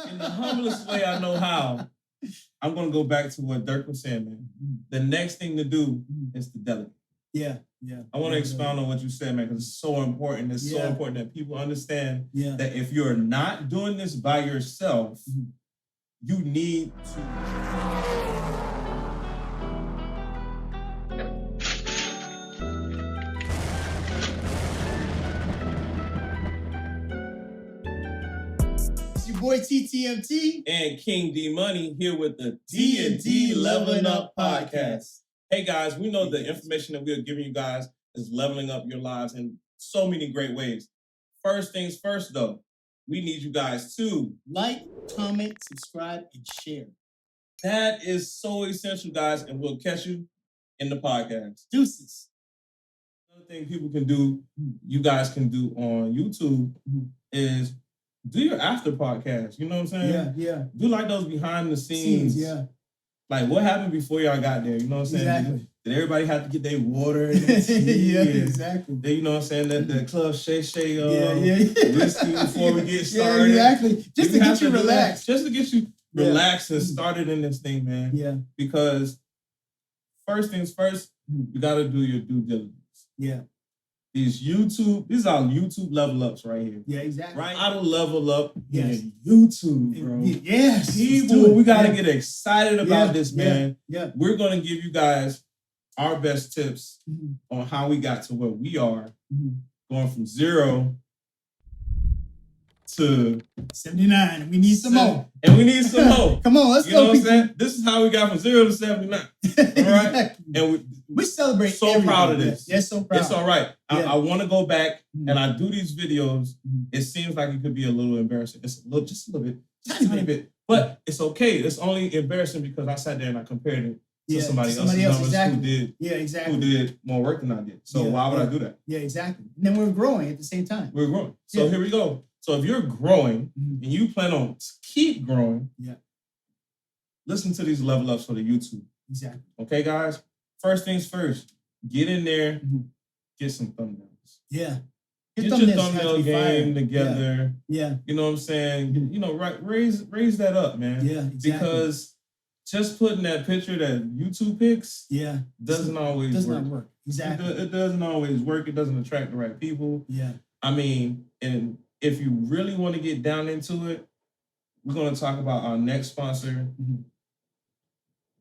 in the humblest way I know how, I'm going to go back to what Dirk was saying, man. The next thing to do is to delegate. Yeah. I want to expound on what you said, man, because it's so important. It's so important that people understand that if you're not doing this by yourself, you need to... Boy TTMT and King D Money here with the D&D Leveling Up Podcast. Hey guys, we know the information that we're giving you guys is leveling up your lives in so many great ways. First things first though, we need you guys to like, comment, subscribe, and share. That is so essential, guys, and we'll catch you in the podcast. Deuces. Another thing people can do, you guys can do on YouTube is do your after podcast. You know what I'm saying? Yeah. Do like those behind the scenes. Like what happened before y'all got there? You know what I'm saying? Exactly. Did everybody have to get their water? And exactly. Then, you know what I'm saying? The club Shay whiskey before we get started. Exactly. Just to get you relaxed. Just to get you relaxed and started in this thing, man. Yeah. Because first things first, you got to do your due diligence. Yeah. These are YouTube level ups right here. Yeah, exactly. Right? How to level up in YouTube, bro. Yes. People, we got to get excited about this, man. Yeah. We're going to give you guys our best tips on how we got to where we are, going from 0 to 79. And we need some more. And we need some more. Come on, let's go. You know what I'm saying? This is how we got from 0 to 79. All right? Exactly. And we celebrate. So proud of this. Yes, so proud. It's all right. I want to go back and I do these videos. It seems like it could be a little embarrassing. It's just a little bit, tiny bit. But it's okay. It's only embarrassing because I sat there and I compared it to somebody else's numbers who did more work than I did. So why would I do that? Yeah, exactly. And then we're growing at the same time. We're growing. So here we go. So if you're growing and you plan on keep growing, listen to these level ups for the YouTube. Exactly. Okay, guys? First things first, get in there, get some thumbnails. Yeah. Get your thumbnail game together. Yeah. You know what I'm saying? You know, raise that up, man. Yeah, exactly. Because just putting that picture that YouTube picks doesn't always work. Exactly. It doesn't always work. It doesn't attract the right people. Yeah. I mean, and if you really want to get down into it, we're going to talk about our next sponsor,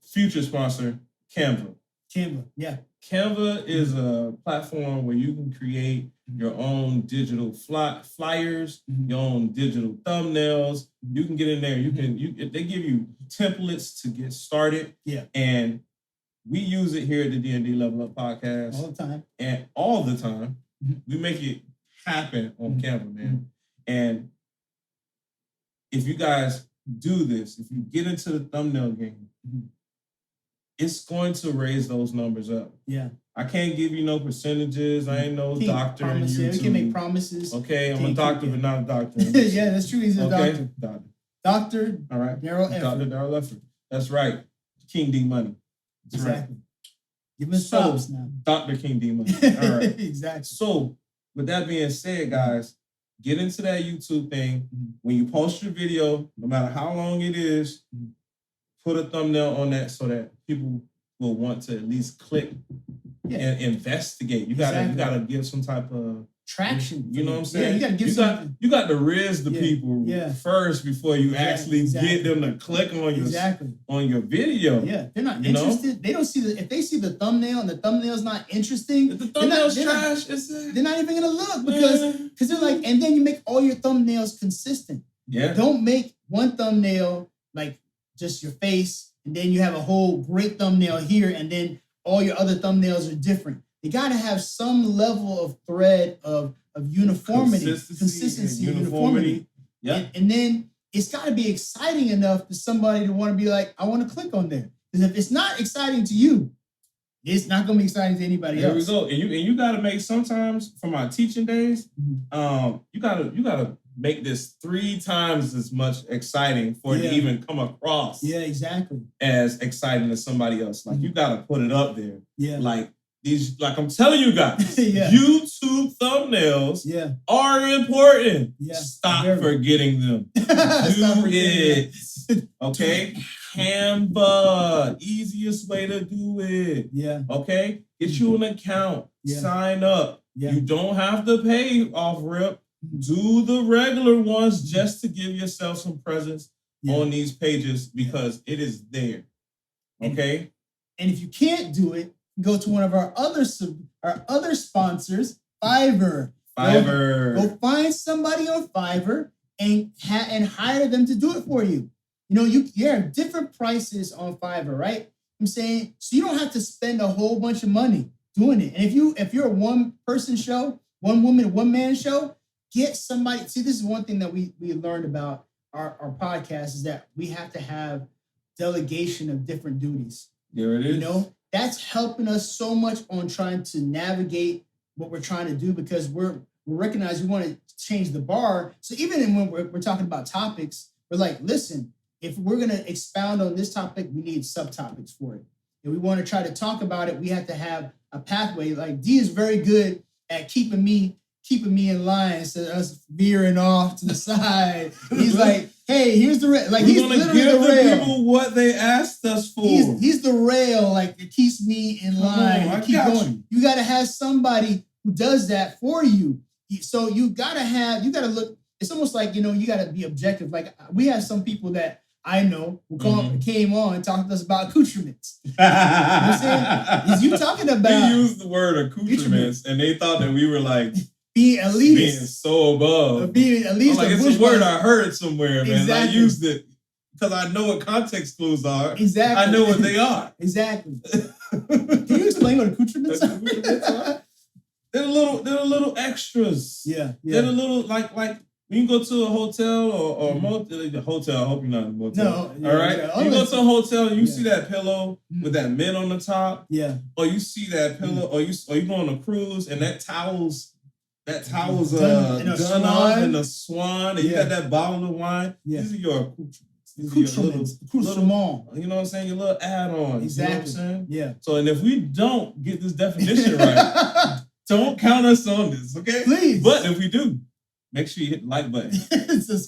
future sponsor, Canva. Canva is a platform where you can create your own digital flyers, your own digital thumbnails. You can get in there. They give you templates to get started. Yeah. And we use it here at the D&D Level Up Podcast. All the time. We make it happen on Canva, man. And if you guys do this, if you get into the thumbnail game, it's going to raise those numbers up. Yeah. I can't give you no percentages. I ain't no doctor in YouTube. We can make promises. Okay, I'm a doctor, but not a doctor. Yeah, that's true. He's a doctor. Doctor. All right. Darryl Efford. Dr. Darryl Efford. That's right. King D Money. That's exactly. Right. Give him props now. Dr. King D Money. All right. Exactly. So, with that being said, guys, get into that YouTube thing. When you post your video, no matter how long it is, put a thumbnail on that so that people will want to at least click and investigate. You gotta give some type of traction. You know what I'm saying? Yeah, you gotta give something. You got to riz the people first before you actually get them to click on your video. Yeah, they're not interested. They don't see if they see the thumbnail and the thumbnail's not interesting. If the thumbnail's trash, they're not even gonna look because they're like. And then you make all your thumbnails consistent. Yeah. Don't make one thumbnail like just your face, and then you have a whole great thumbnail here, and then all your other thumbnails are different. You got to have some level of thread of uniformity, consistency, uniformity. Yeah. And then it's got to be exciting enough for somebody to want to be like, I want to click on there. Because if it's not exciting to you, it's not going to be exciting to anybody else. There we go. And you got to make sometimes from our teaching days, you got to make this 3 times as much exciting for it to even come across. Yeah, exactly. As exciting as somebody else. Like you got to put it up there. Yeah. Like These, like I'm telling you guys, YouTube thumbnails are important. Stop forgetting them. Do it. Okay? Canva, easiest way to do it. Okay? Get you an account. Sign up. You don't have to pay off rip. Do the regular ones just to give yourself some presence on these pages because it is there. Okay? And if you can't do it, go to one of our other sponsors, Fiverr. Go find somebody on Fiverr and hire them to do it for you. You know, you have different prices on Fiverr, right? I'm saying, so you don't have to spend a whole bunch of money doing it. And if you're a one-person show, one woman, one-man show, get somebody. See, this is one thing that we learned about our podcast is that we have to have delegation of different duties. There it is. You know, that's helping us so much on trying to navigate what we're trying to do because we're recognizing we want to change the bar. So even when we're talking about topics, we're like, listen, if we're going to expound on this topic, we need subtopics for it. If we want to try to talk about it, we have to have a pathway. Like D is very good at keeping me in line instead of us veering off to the side. He's like, hey, here's the rail. Like he's literally the rail. The people what they asked us for. He's the rail. Like it keeps me in line. I keep going. You got to have somebody who does that for you. So you got to look. It's almost like, you know, you got to be objective. Like we have some people that I know who came on and talked to us about accoutrements. You know what I'm saying? Is you talking about? He used the word accoutrements, and they thought that we were like being elitist, being so above. Being at least it's a word I heard somewhere, man. Exactly. I used it because I know what context clues are. Exactly. I know what they are. Exactly. Can you explain what accoutrements are? They're a little extras. Yeah. They're a little like when you go to a hotel or a motel. A hotel. I hope you're not in a motel. No. All right. You go to a hotel and you see that pillow with that mint on the top. Yeah. Or you see that pillow, or you go on a cruise and that towel's done off in a swan, and you got that bottle of wine. Yeah. These are your accoutrements. You know what I'm saying? Your little add-ons. Exactly. You know what I'm saying? Yeah. So, and if we don't get this definition right, don't count us on this, okay? Please. But if we do, make sure you hit the like button,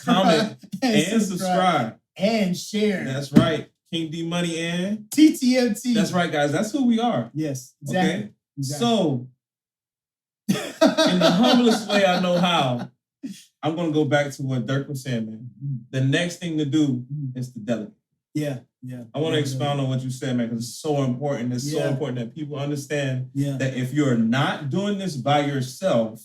comment, and subscribe. And share. That's right. King D Money and TTMT. That's right, guys. That's who we are. Yes, exactly. Okay? So, in the humblest way I know how, I'm going to go back to what Dirk was saying, man. The next thing to do is to delegate. Yeah. I want to expound on what you said, man, because it's so important. It's so important that people understand that if you're not doing this by yourself,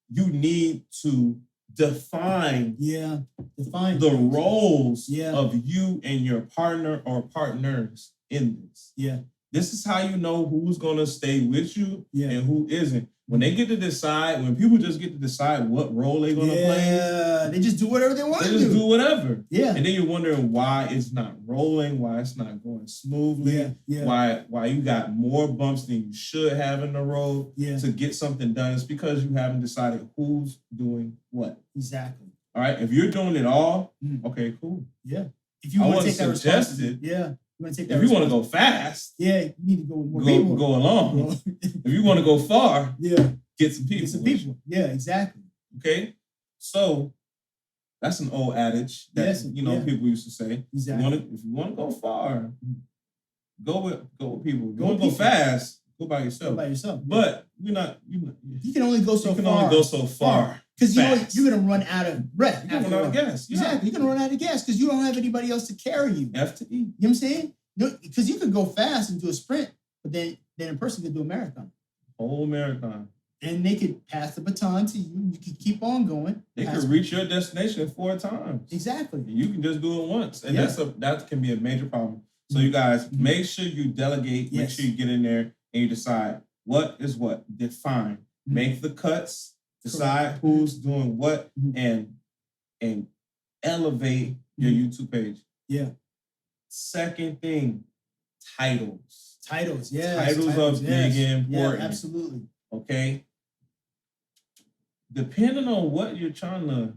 you need to define the roles of you and your partner or partners in this. Yeah. This is how you know who's going to stay with you and who isn't. When they get to decide, when people just get to decide what role they're going to play. They just do whatever they want to do. They just do whatever. Yeah. And then you're wondering why it's not rolling, why it's not going smoothly, why you got more bumps than you should have in the road to get something done. It's because you haven't decided who's doing what. Exactly. All right. If you're doing it all, okay, cool. Yeah. If you want to take that responsibility. If you want to go fast, you need to go with more people. Go along. If you want to go far, get some people. Yeah, exactly. Okay, so that's an old adage that people used to say. Exactly. If you want to go far, go with people. If you want to go fast, go by yourself. But you're not. You can only go so far. You can only go so far. Because you're going to run out of breath. You're going to run out of gas. Exactly. You're going to run out of gas because you don't have anybody else to carry you. F to E. You know what I'm saying? Because you could go fast and do a sprint, but then a person could do a marathon. Whole marathon. And they could pass the baton to you. You could keep on going. They could reach your destination 4 times. Exactly. You can just do it once. And that can be a major problem. So you guys, make sure you delegate. Make sure you get in there and you decide what is what. Define. Make the cuts. Decide who's doing what and elevate your YouTube page. Yeah. Second thing, titles. Titles are big and important. Yeah, absolutely. Okay. Depending on what you're trying to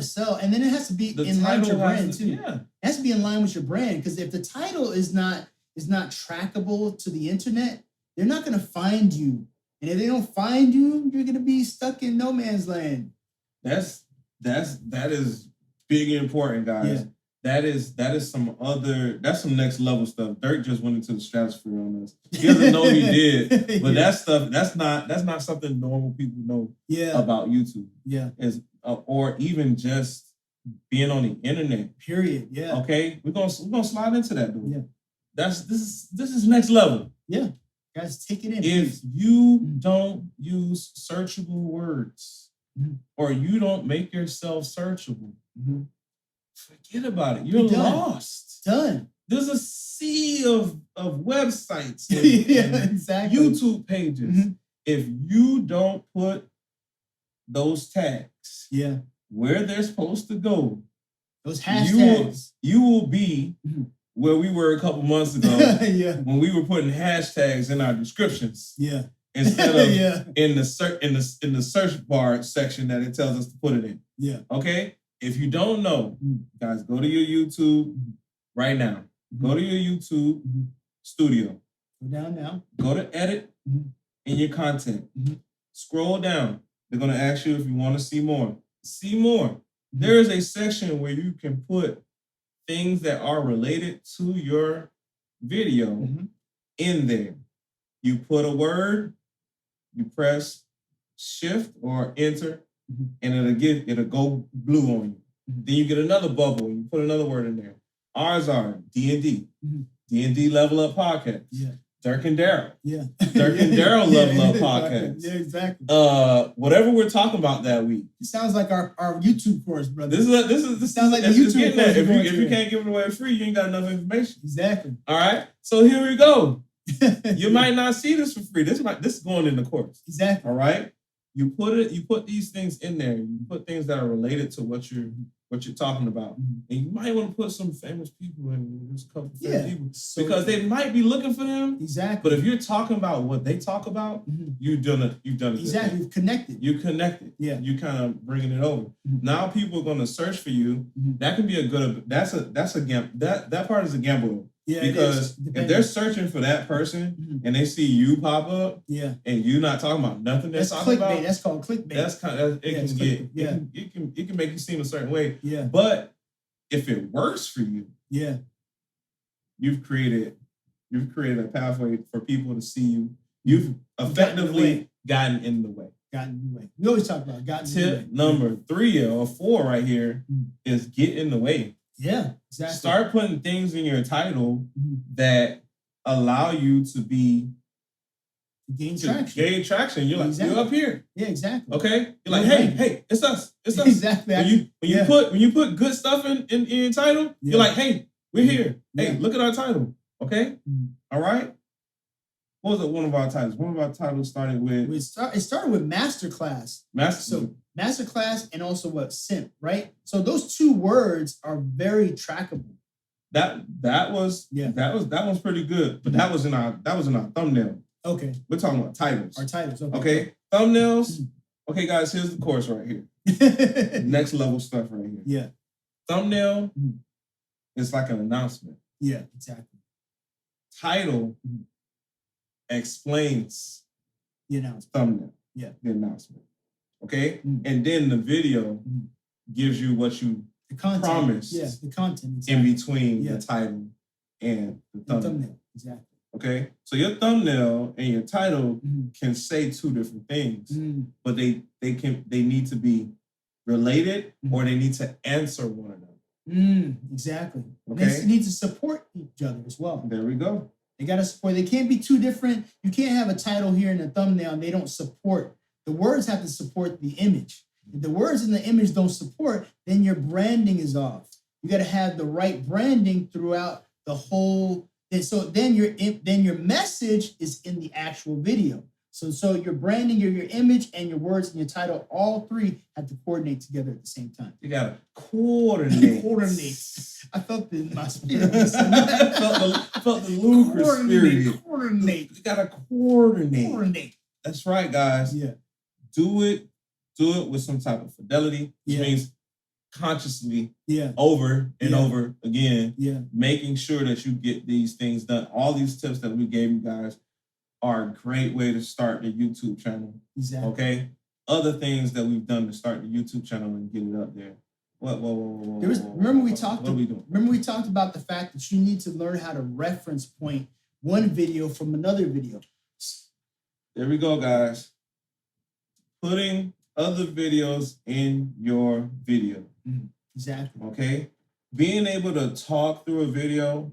sell. And then it has to be in line with your brand too. Yeah. It has to be in line with your brand. Because if the title is not trackable to the internet, they're not going to find you. And if they don't find you, you're going to be stuck in no man's land. That is big and important, guys. Yeah. That's some next level stuff. Dirk just went into the stratosphere on us. He doesn't know he did, but that's not something normal people know about YouTube. Yeah. Or even just being on the internet. Period. Yeah. Okay? We're gonna slide into that, dude. Yeah. This is next level. Yeah. Guys, take it in. If you don't use searchable words or you don't make yourself searchable, forget about it. You're lost. Done. There's a sea of websites and exactly. YouTube pages. If you don't put those tags where they're supposed to go, those hashtags, you will be where we were a couple months ago when we were putting hashtags in our descriptions. Yeah. Instead of in the search bar section that it tells us to put it in. Yeah. Okay? If you don't know, guys, go to your YouTube right now. Go to your YouTube studio. Go down now. Go to edit in your content. Scroll down. They're going to ask you if you want to see more. See more. There is a section where you can put things that are related to your video in there. You put a word, you press shift or enter, and it'll go blue on you. Then you get another bubble and you put another word in there. Ours are D&D. D&D Level Up Podcast. Yeah. Dirk and Daryl. Yeah. Dirk and Daryl Level Up Podcast. Yeah, exactly. Whatever we're talking about that week. It sounds like our YouTube course, brother. This sounds like the YouTube course. If you can't give it away free, you ain't got enough information. Exactly. All right. So here we go. You might not see this for free. This is going in the course. Exactly. All right. You put these things in there. You put things that are related to what you're talking about. And you might want to put some famous people in. There's a couple of famous people. Because they might be looking for them. Exactly. But if you're talking about what they talk about, you've done it. Exactly. You've connected. You connected. Yeah. You kind of bringing it over. Now people are going to search for you. That can be a good. That's a gamble. That part is a gamble. Yeah, because if they're searching for that person and they see you pop up, and you not talking about nothing they're talking about, that's called clickbait. That's kind of it can make you seem a certain way. Yeah. But if it works for you, you've created a pathway for people to see you. You've effectively gotten in the way. We always talk about gotten in the way. Tip number 3 or 4 right here is get in the way. Yeah, exactly. Start putting things in your title that allow you to gain traction. Gain traction. You're like, you're up here. Yeah, exactly. Okay. You're like, hey, it's us. It's us. Exactly. When you put good stuff in your title, you're like, hey, we're here. Hey, look at our title. Okay. All right. What was it? One of our titles. One of our titles started with. It started with Masterclass. Masterclass and also what? Simp, right? So those 2 words are very trackable. That was pretty good, but that was in our thumbnail. Okay. We're talking about titles. Our titles. Okay. Thumbnails. Okay, guys. Here's the course right here. Next level stuff right here. Yeah. Thumbnail is like an announcement. Yeah. Exactly. Title explains the announcement. Thumbnail. Yeah. The announcement. Okay? And then the video gives you what you promised. Yeah, the content. Exactly. In between the title and the thumbnail. Exactly. Okay? So your thumbnail and your title can say 2 different things, but they need to be related or they need to answer one another. Exactly. Okay? They need to support each other as well. There we go. They got to support. They can't be 2 different. You can't have a title here and a thumbnail and they don't support. The words have to support the image. If the words in the image don't support, then your branding is off. You got to have the right branding throughout the whole. So then your message is in the actual video. So your branding, your image, and your words and your title, all 3 have to coordinate together at the same time. You got to coordinate. I felt it in my spirit. felt the lucrative spirit. Coordinate. You got to coordinate. That's right, guys. Yeah. Do it with some type of fidelity, which means consciously over and over again, making sure that you get these things done. All these tips that we gave you guys are a great way to start the YouTube channel. Exactly. Okay. Other things that we've done to start the YouTube channel and get it up there. Remember we talked about the fact that you need to learn how to reference point one video from another video. There we go, guys. Putting other videos in your video. Exactly. Okay. Being able to talk through a video,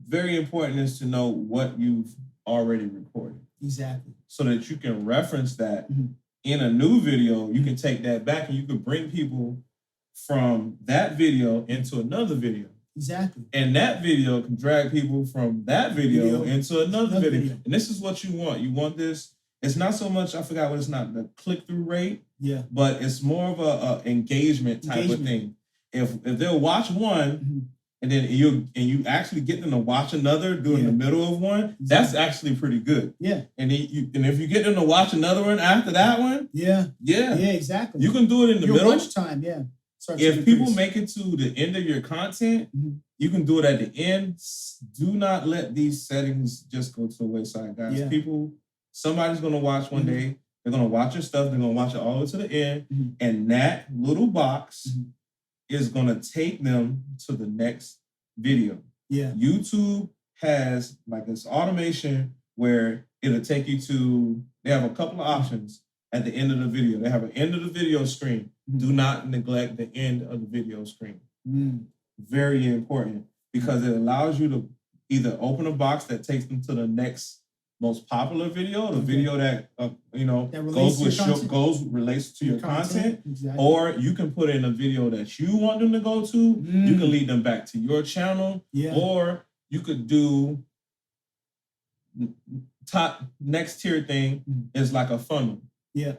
very important is to know what you've already recorded. Exactly. So that you can reference that in a new video. You can take that back and you can bring people from that video into another video. Exactly. And that video can drag people from that video into another video. And this is what you want. You want this. It's not so much, I forgot what it's not, the click-through rate. Yeah. But it's more of a engagement type of thing. If they'll watch one and then you actually get them to watch another during the middle of one, that's actually pretty good. Yeah. And if you get them to watch another one after that one, yeah, exactly. You can do it in the middle. Lunch time, yeah. If people make it to the end of your content, you can do it at the end. Do not let these settings just go to the wayside, guys. Yeah. Somebody's going to watch one day. They're going to watch your stuff. They're going to watch it all the way to the end. And that little box is going to take them to the next video. Yeah. YouTube has like this automation where it'll take you to, they have a couple of options at the end of the video. They have an end of the video screen. Do not neglect the end of the video screen. Very important because it allows you to either open a box that takes them to the next most popular video, the video that relates to your content, or you can put in a video that you want them to go to. You can lead them back to your channel, or you could do top next tier thing is like a funnel. Yeah.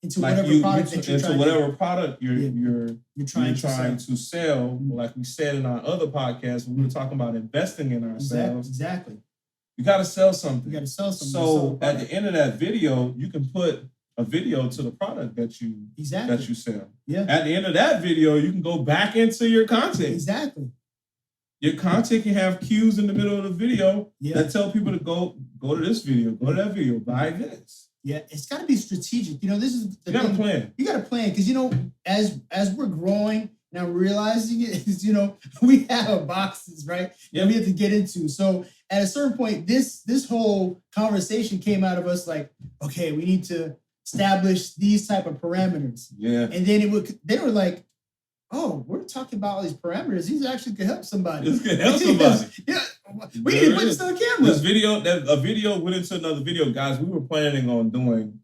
Into whatever product you're trying to sell. Like we said in our other podcast, we were talking about investing in ourselves. Exactly. You got to sell something. So at the end of that video, you can put a video to the product that you sell. Yeah. At the end of that video, you can go back into your content. Exactly. Your content can have cues in the middle of the video that tell people to go to this video, go to that video, buy this. Yeah, it's got to be strategic. This is the you got to plan. You got to plan because as we're growing and I'm realizing it is we have boxes right that we have to get into. So at a certain point, this whole conversation came out of us like, okay, we need to establish these type of parameters. Yeah, and then they were like, oh, we're talking about all these parameters. These actually could help somebody. This could help somebody. Yeah. We need to put this on the camera. A video went into another video, guys. We were planning on doing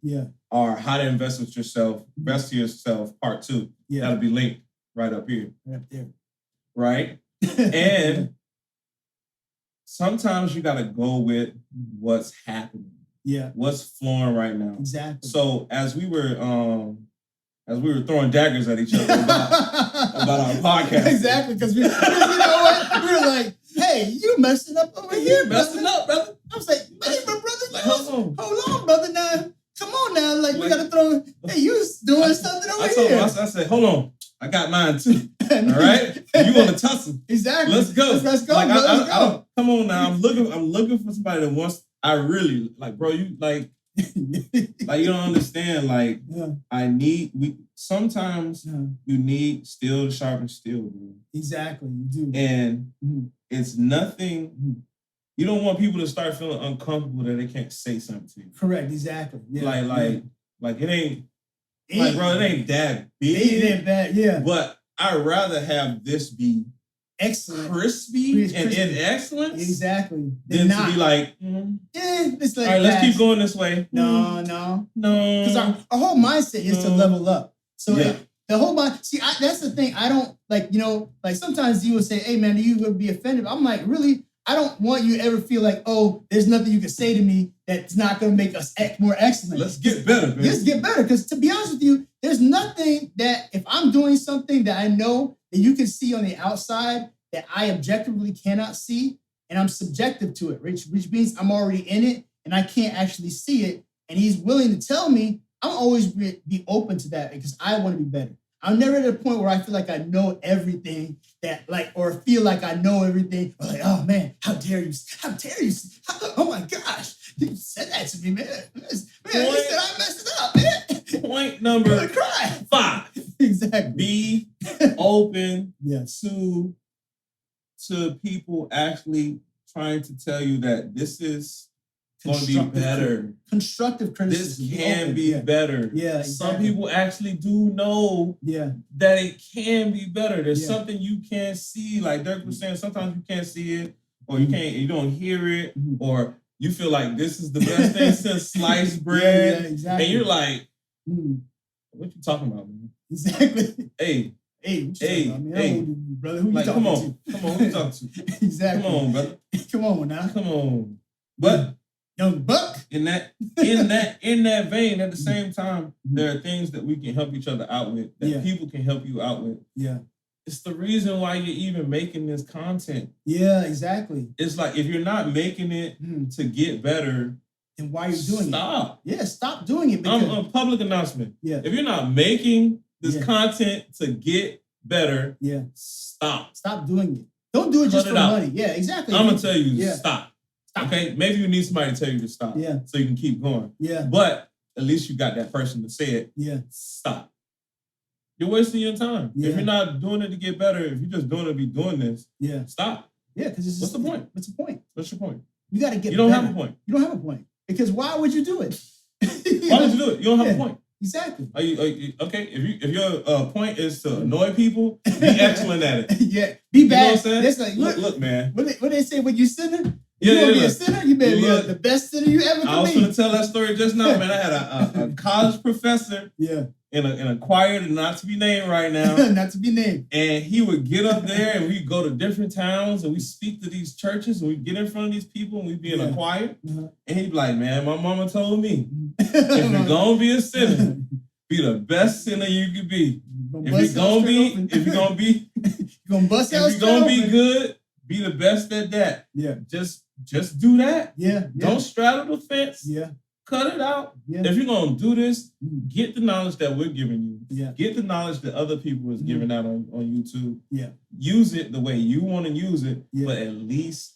our How to Invest with Yourself, Invest to Yourself, part 2. Yeah. That'll be linked right up here. Right up there. Right? And sometimes you got to go with what's happening. Yeah. What's flowing right now. Exactly. So as we were throwing daggers at each other about our podcast. Exactly, because we, what? We were like, hey, you messing up over here, messing up, brother. I was like, hey, my brother, like, hold on, brother, now. Come on now. Like we gotta throw, hey, you doing something over here. I said, hold on. I got mine too. All right? You want to tussle. Exactly. Let's go. Let's go. Like, let's go. Come on now. I'm looking for somebody that wants, I really, like, bro, you like, like you don't understand. Like sometimes you need steel to sharpen steel, bro. Exactly, you do. And it's nothing. You don't want people to start feeling uncomfortable that they can't say something to you. Correct, exactly. Yeah. Like it ain't like, bro, it ain't that big. It ain't bad, yeah. But I'd rather have this be excellent, crispy and in excellence. Exactly. Than to be like, it's like, all right, let's keep going this way. No. Because our whole mindset is to level up. So the whole mind, that's the thing. I don't like sometimes you would say, hey man, you would be offended. I'm like, really? I don't want you to ever feel like, oh, there's nothing you can say to me that's not going to make us more excellent. Let's get better, man. Let's get better. Because to be honest with you, there's nothing that if I'm doing something that I know that you can see on the outside that I objectively cannot see, and I'm subjective to it, which means I'm already in it and I can't actually see it. And he's willing to tell me, I'm always be open to that because I want to be better. I'm never at a point where I feel like I know everything or feel like I know everything. Or like, oh man, how dare you? How Oh my gosh, you said that to me, man. Man, you said I messed it up, man. Point number 5. Exactly. Be open yes. to people actually trying to tell you that this is going to be better. Constructive criticism. This can be better. Yeah, exactly. Some people actually do know that it can be better. There's something you can't see. Like Dirk was saying, sometimes you can't see it, or you don't hear it, or you feel like this is the best thing since sliced bread. Yeah, exactly. And you're like, what you talking about, man? Exactly. Hey, what you talking about, man? Brother, who you talking to? Come on, who you talking to? Exactly. Come on, brother. Come on now. Come on. But young buck. In that vein, at the same time, there are things that we can help each other out with, that people can help you out with. Yeah. It's the reason why you're even making this content. Yeah, exactly. It's like, if you're not making it to get better, then why are you doing stop. Yeah, stop doing it. I'm a public announcement. Yeah. If you're not making this content to get better, stop. Stop doing it. Don't do it just for money. Yeah, exactly. I'm going to tell you, stop. Okay? Maybe you need somebody to tell you to stop. Yeah. So you can keep going. Yeah. But at least you got that person to say it. Yeah. Stop. You're wasting your time. Yeah. If you're not doing it to get better, if you're just doing it to be doing this, stop. Yeah, because what's the point? What's the point? What's your point? You got to get. You don't have a point. You don't have a point because why would you do it? Why would you do it? You don't have a point. Exactly. Are you okay? If your point is to annoy people, be excellent at it. Yeah, be bad. You know what I'm saying? That's like, look, man. What they say when you sinner? You want to be a sinner? You better be the best sinner you ever can be. I was going to tell that story just now, man. I had a college professor in a choir not to be named right now. Not to be named. And he would get up there and we'd go to different towns and we speak to these churches and we'd get in front of these people and we'd be in a choir. And he'd be like, man, my mama told me, if you're going to be a sinner, be the best sinner you could be. If you're going to be good, be the best at that. Yeah. Just do that. Yeah. Don't straddle the fence. Yeah. Cut it out. Yeah. If you're going to do this, get the knowledge that we're giving you. Yeah. Get the knowledge that other people is giving out on YouTube. Yeah. Use it the way you want to use it, but at least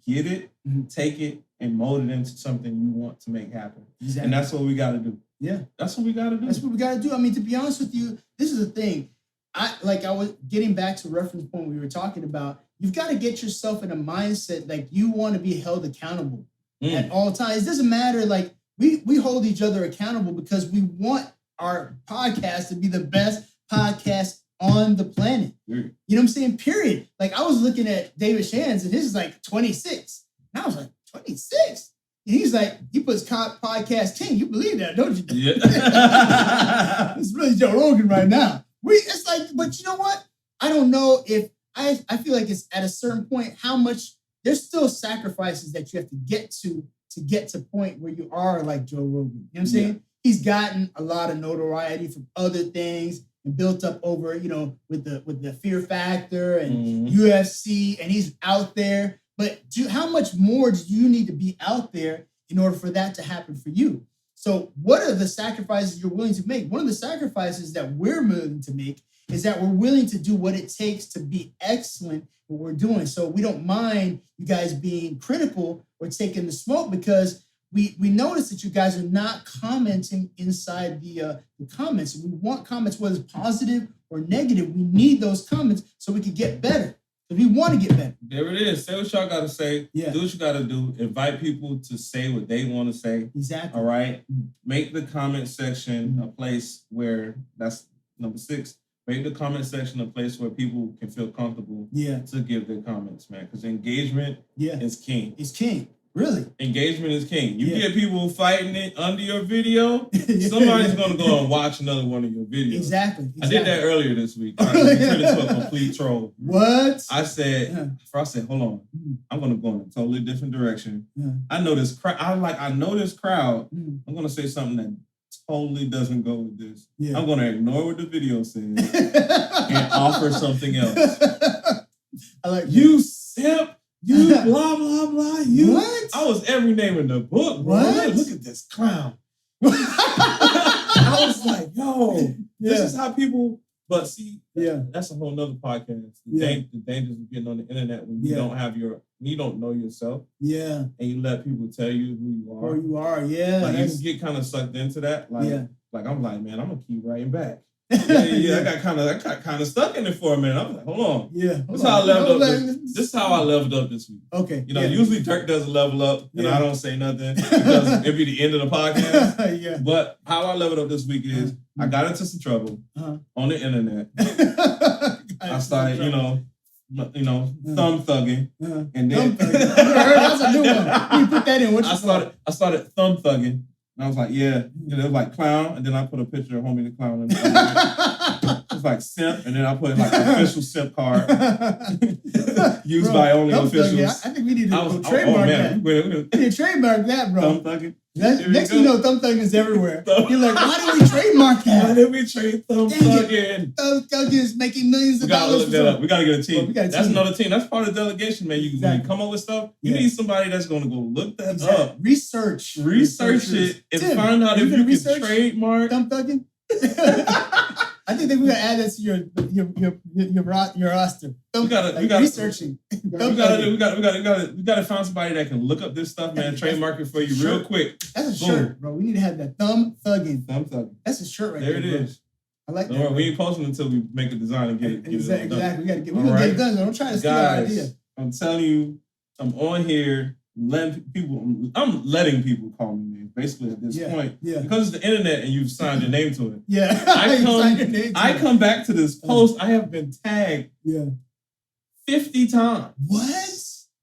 get it, take it, and mold it into something you want to make happen. Exactly. And that's what we got to do. Yeah. That's what we got to do. That's what we got to do. I mean, to be honest with you, this is the thing. I was getting back to the reference point we were talking about. You've got to get yourself in a mindset like you want to be held accountable at all times. It doesn't matter. Like we hold each other accountable because we want our podcast to be the best podcast on the planet. You know what I'm saying? Period. Like I was looking at David Shands and his is like 26. And I was like, 26? And he's like, he puts podcast king. You believe that, don't you? Yeah. It's really Joe Rogan right now. It's like, but you know what? I don't know if I feel like it's at a certain point how much there's still sacrifices that you have to get to point where you are like Joe Rogan. You know what I'm saying? Yeah. He's gotten a lot of notoriety from other things and built up over, with the Fear Factor and UFC, and he's out there. But how much more do you need to be out there in order for that to happen for you? So what are the sacrifices you're willing to make? One of the sacrifices that we're willing to make is that we're willing to do what it takes to be excellent at what we're doing. So we don't mind you guys being critical or taking the smoke because we notice that you guys are not commenting inside the comments. We want comments, whether it's positive or negative. We need those comments so we can get better. We want to get better. There it is. Say what y'all got to say. Yeah. Do what you got to do. Invite people to say what they want to say. Exactly. All right. Make the comment section a place where, that's number 6. Make the comment section a place where people can feel comfortable to give their comments, man. Because engagement is king. It's king. Really? Engagement is king. You get people fighting it under your video, somebody's going to go and watch another one of your videos. Exactly. I did that earlier this week. I turned into a complete troll. What? I said, hold on. I'm going to go in a totally different direction. I know this crowd. I know this crowd. I'm going to say something that totally doesn't go with this. I'm going to ignore what the video says and offer something else. I like you simp. You blah, blah, blah. You. What? I was every name in the book, bro. What? Look at this clown. I was like, yo, this is how people But see, that's a whole nother podcast. The dangers of getting on the internet when you don't know yourself. Yeah. And you let people tell you who you are. Who you are, yeah. Like you can get kind of sucked into that. Like I'm like, man, I'm gonna keep writing back. I got kind of stuck in it for a minute. I was like, hold on. Yeah. This is how I leveled up. This is how I leveled up this week. Okay. Usually Dirk doesn't level up and I don't say nothing because it'd be the end of the podcast. But how I leveled up this week is I got into some trouble on the internet. I started, thumb thugging, and then that's a new one. You put that in. I started thumb thugging. And I was like, it was like clown, and then I put a picture of Homie the Clown. It was like simp, and then I put like official simp card used by only officials. I think we need to trademark that. We need to trademark that, bro. Thumb thugging. Next thing you know, thumb thugging is everywhere. You're like, why did we trademark that? Why did we trade thumb thugging? Thumb thugging is making millions of dollars. We gotta look that up. We gotta get a team. That's another team. That's part of the delegation, man. When you come up with stuff, you need somebody that's gonna go look that up. Research it and find out if you can trademark thumb thugging. I think we gotta add that to your roster. We gotta researching. We gotta find somebody that can look up this stuff, man. Trademark it for you real quick. That's a shirt, bro. We need to have that thumb thugging. Thumb thugging. That's a shirt right there. There it is. I like that. Don't worry, we ain't posting until we make a design and get it done. Exactly. We're gonna get it done. Don't try to steal our idea. I'm telling you, I'm on here letting people call me names. Basically, at this point, because it's the internet and you've signed your name to it. Yeah, I come back to this post. I have been tagged 50 times. What?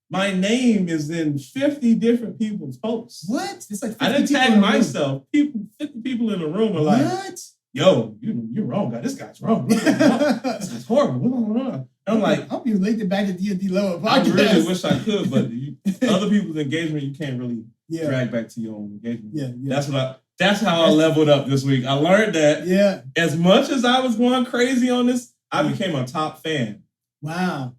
My name is in 50 different people's posts. What? It's like 50 I didn't tag myself. 50 people in the room are like, what? Yo, you're wrong, guy. This guy's wrong. This guy's horrible. I'm like, I hope you linked it back to D&D level podcast. I really wish I could, but other people's engagement, you can't really drag back to your own engagement. Yeah. That's how I leveled up this week. I learned that as much as I was going crazy on this, I became a top fan. Wow,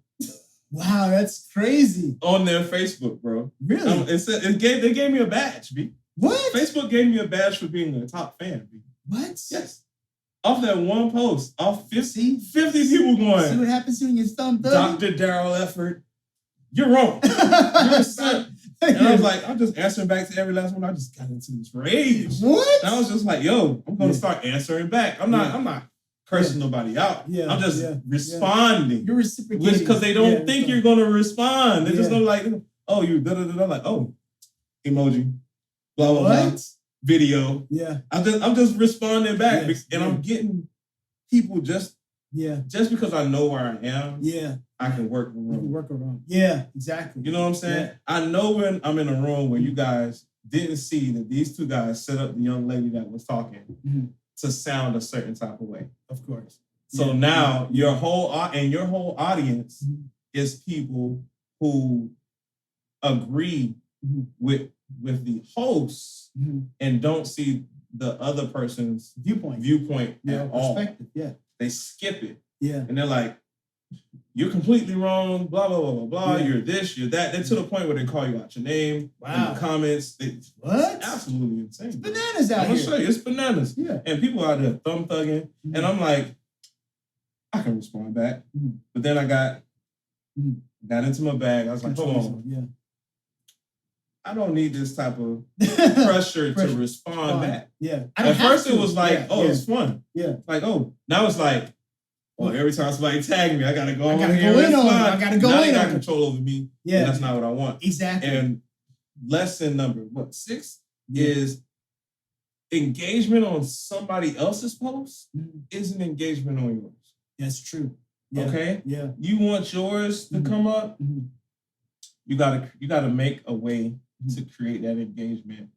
that's crazy. On their Facebook, bro. Really? They gave me a badge, B. What? Facebook gave me a badge for being a top fan, B. What? Yes. Off that one post, off 50 people going. See what happens when you thumb Dr. Daryl Effort, you're wrong. You're a simp. And I was like, I'm just answering back to every last one. I just got into this rage. What? And I was just like, yo, I'm gonna start answering back. I'm not cursing nobody out. Yeah. I'm just responding. You're reciprocating. Because they don't think you're gonna respond. They just know like, oh, you da-da-da-da, like, oh, emoji, blah, blah, blah. Video. Yeah. I'm just responding back and I'm getting people just because I know where I am. Yeah. I can work around. Yeah, exactly. You know what I'm saying? Yeah. I know when I'm in a room where you guys didn't see that these two guys set up the young lady that was talking to sound a certain type of way. Of course. So now your whole audience is people who agree with the hosts and don't see the other person's viewpoint at all. Perspective. Yeah. They skip it. Yeah. And they're like, you're completely wrong, blah, blah, blah, blah, blah. Yeah. You're this, you're that. They're to the point where they call you out your name in the comments. It's absolutely insane. It's bananas out here. I'm going to show you. It's bananas. Yeah. And people out there thumb thugging. And I'm like, I can respond back. But then I got into my bag. I was like, hold on. Yeah. I don't need this type of pressure to respond back. Yeah. At first it was like, it's fun. Yeah. Like, now it's like, every time somebody tag me, I gotta go over here. I gotta go in. They got control over me. Yeah. And that's not what I want. Exactly. And lesson number 6 is engagement on somebody else's post is an engagement on yours. That's true. Yeah. Okay? Yeah. You want yours to come up, you gotta make a way to create that engagement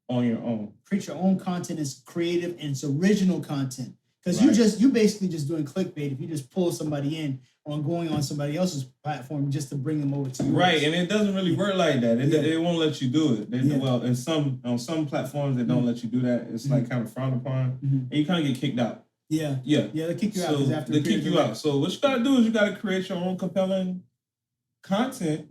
on your own. Create your own content. Is creative and it's original content. Because you basically just doing clickbait if you just pull somebody in on going on somebody else's platform just to bring them over to you. Right, and it doesn't really work like that. They won't let you do it. Well, on some platforms they don't let you do that. It's like kind of frowned upon, and you kind of get kicked out. Yeah, they kick you out. After they kick you out. So what you gotta do is you gotta create your own compelling content.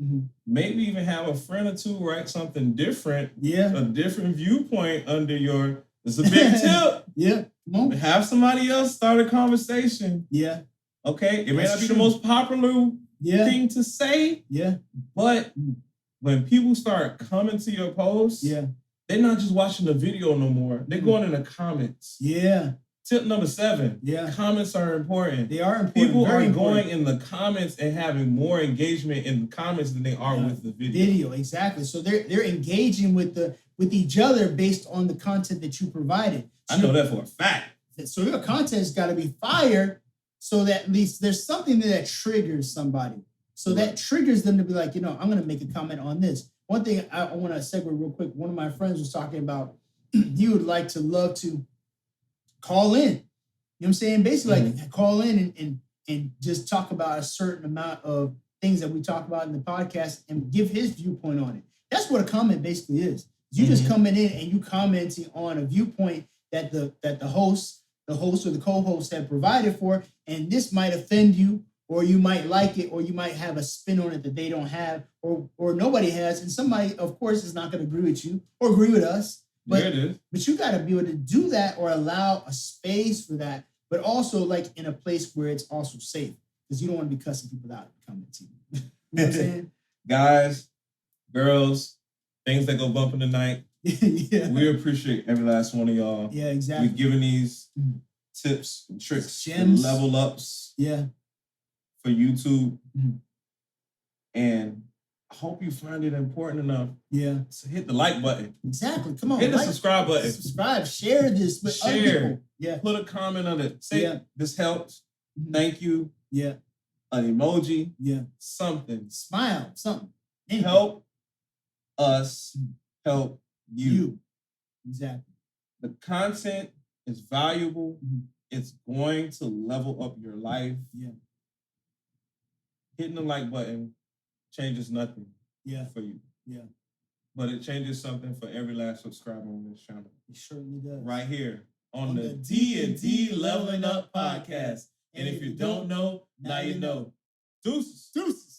Maybe even have a friend or two write something different. Yeah, a different viewpoint under your. It's a big tip. Yeah. Have somebody else start a conversation. Yeah. Okay? It may not be the most popular thing to say. Yeah. But when people start coming to your posts, they're not just watching the video no more. They're going in the comments. Yeah. Tip number 7. Yeah. Comments are important. They are important. People are going in the comments and having more engagement in the comments than they are with the video. Exactly. So they're engaging with each other based on the content that you provided. So I know that for a fact. So your content's got to be fire, so that at least there's something that triggers somebody. So that triggers them to be like, I'm going to make a comment on this. One thing I want to segue real quick. One of my friends was talking about he would love to call in. You know what I'm saying? Basically, like call in and just talk about a certain amount of things that we talk about in the podcast and give his viewpoint on it. That's what a comment basically is. You just coming in and you commenting on a viewpoint that the host or the co-host have provided for, and this might offend you, or you might like it, or you might have a spin on it that they don't have, or nobody has, and somebody, of course, is not going to agree with you or agree with us. But, there it is. But you got to be able to do that or allow a space for that, but also like in a place where it's also safe, because you don't want to be cussing people out in the comments. You know what I'm saying? Guys, girls, things that go bump in the night. We appreciate every last one of y'all. Yeah, exactly. We've given these tips and tricks, gems, level ups. For YouTube. And I hope you find it important enough. So hit the like button. Exactly. Come on. Hit the subscribe button. Subscribe. Share this with other people. Yeah. Put a comment on it. Say this helped. Thank you. An emoji. Something. Smile. Something. Anything. Help us help you. Exactly. The content is valuable. It's going to level up your life. Hitting the like button changes nothing for you. But it changes something for every last subscriber on this channel. It certainly does. Right here on the D&D Leveling Up Podcast. And if you don't know, now you know. Deuces.